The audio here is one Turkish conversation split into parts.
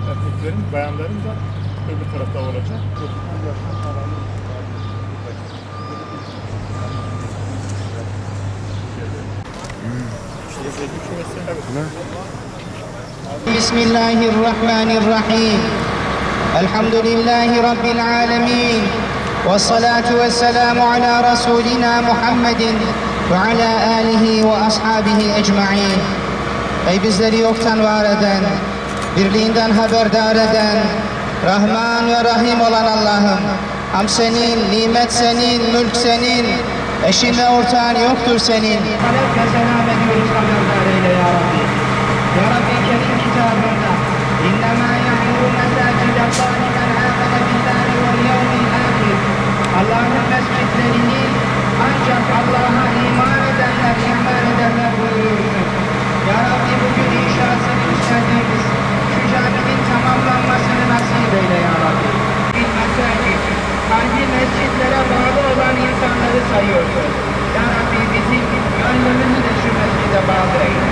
erkeklerin, bayanların da öbür tarafta olacak. Bismillahirrahmanirrahim. Elhamdülillahi Rabbil alemin. Vessalatu vesselamu ala Resulina Muhammedin ve ala alihi ve ashabihi ecma'in. Ey bizleri yoktan var eden, birliğinden haberdar eden, Rahman ve Rahim olan Allah'ım, ham senin, nimet senin, mülk senin, eşin ve ortağın yoktur senin. Salât ve selam ediyoruz, haberdar eyle ya Rabbi. Ya Rabbi kerim kitabında İnnemâ ya'muru mesâcide Allâhi men âmene billâhi vel yevmil âhir. Allah'ın mescitlerini ancak Allah'a iman ederler buyuruyorsun. Ya Rabbi bugün inşasını üstlendiğimiz şu caminin tamamlanmasını nasip eyle ya Rabbi. Bir mesacit, hangi mescitlere bağlı olan insanları sayıyorsun. Ya Rabbi bizim gönlümüzü de şu mescide bağlı eyle.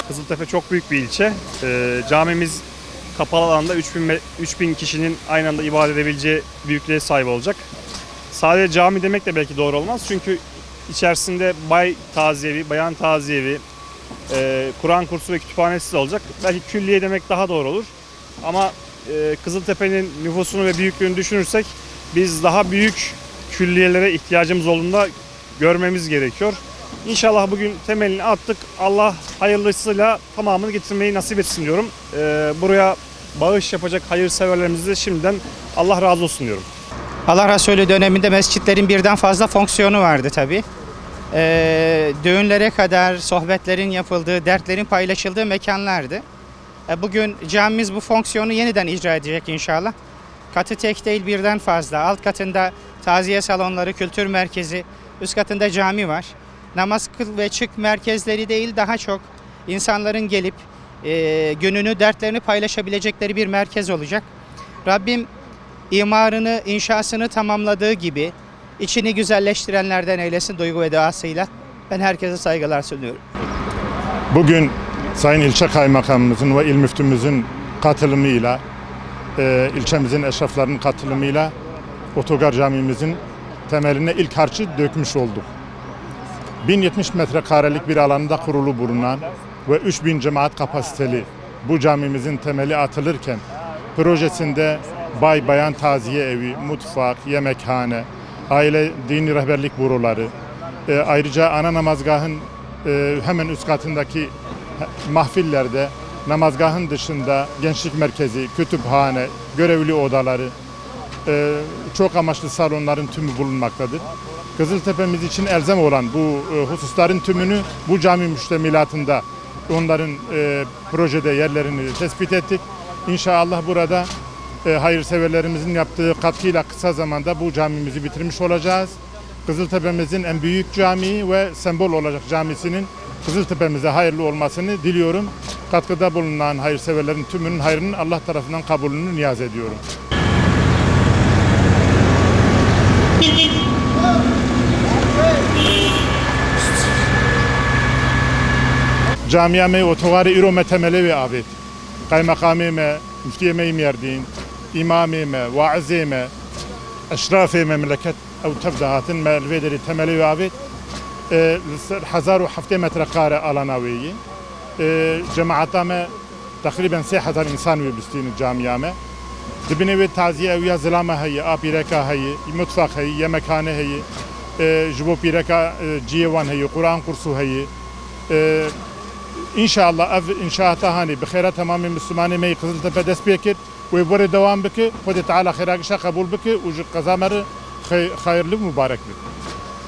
Kızıltepe çok büyük bir ilçe. Camimiz kapalı alanda 3000 kişinin aynı anda ibadet edebileceği büyüklüğe sahip olacak. Sadece cami demek de belki doğru olmaz. Çünkü içerisinde bay taziyevi, bayan taziyevi, Kur'an kursu ve kütüphanesi de olacak. Belki külliye demek daha doğru olur. Ama Kızıltepe'nin nüfusunu ve büyüklüğünü düşünürsek biz daha büyük külliyelere ihtiyacımız olduğunda görmemiz gerekiyor. İnşallah bugün temelini attık. Allah hayırlısıyla tamamını getirmeyi nasip etsin diyorum. Buraya bağış yapacak hayırseverlerimize şimdiden Allah razı olsun diyorum. Allah Resulü döneminde mescitlerin birden fazla fonksiyonu vardı tabii. Düğünlere kadar sohbetlerin yapıldığı, dertlerin paylaşıldığı mekanlardı. Bugün camimiz bu fonksiyonu yeniden icra edecek inşallah. Katı tek değil birden fazla. Alt katında taziye salonları, kültür merkezi, üst katında cami var. Namaz kıl ve çık merkezleri değil daha çok insanların gelip gününü, dertlerini paylaşabilecekleri bir merkez olacak. Rabbim imarını, inşasını tamamladığı gibi içini güzelleştirenlerden eylesin duygu ve duasıyla. Ben herkese saygılar sunuyorum. Bugün Sayın İlçe Kaymakamımızın ve İl Müftümüzün katılımıyla, ilçemizin eşraflarının katılımıyla Otogar Camimizin temeline ilk harcı dökmüş olduk. 1070 metrekarelik bir alanda kurulu bulunan ve 3000 cemaat kapasiteli bu camimizin temeli atılırken projesinde bay bayan taziye evi, mutfak, yemekhane, aile dini rehberlik büroları, ayrıca ana namazgahın hemen üst katındaki mahfillerde, namazgahın dışında gençlik merkezi, kütüphane, görevli odaları, çok amaçlı salonların tümü bulunmaktadır. Kızıltepe'miz için elzem olan bu hususların tümünü bu cami müştemilatında onların projede yerlerini tespit ettik. İnşallah burada hayırseverlerimizin yaptığı katkıyla kısa zamanda bu camimizi bitirmiş olacağız. Kızıltepe'mizin en büyük camii ve sembol olacak camisinin Kızıltepe'mize hayırlı olmasını diliyorum. Katkıda bulunan hayırseverlerin tümünün hayrının Allah tarafından kabulünü niyaz ediyorum. Camiye otogarı İrome temeli ve abid. Kaymakamime, müftiyeme merdin, imamime, vaazime, eşrafi memleket او تبدهاتن مالوی دری تملی و آوید 1007 متر قاره آلاناویی جماعتا ما تقریبا 3000 انسان ويبستين الجامعه ما دبنوي تعزيه ويا زلامه هي ابيركا هي مطفخ هي مكانه هي جبو بيركا جيوان هي قران قرصو هي ان شاء الله ان شاء هاني بخير تمام مسلمانه ما قزل تبدس بكر ويبر دوام بك خد تعالى خيرك قبول بك وج قزامر خير له مبارك بك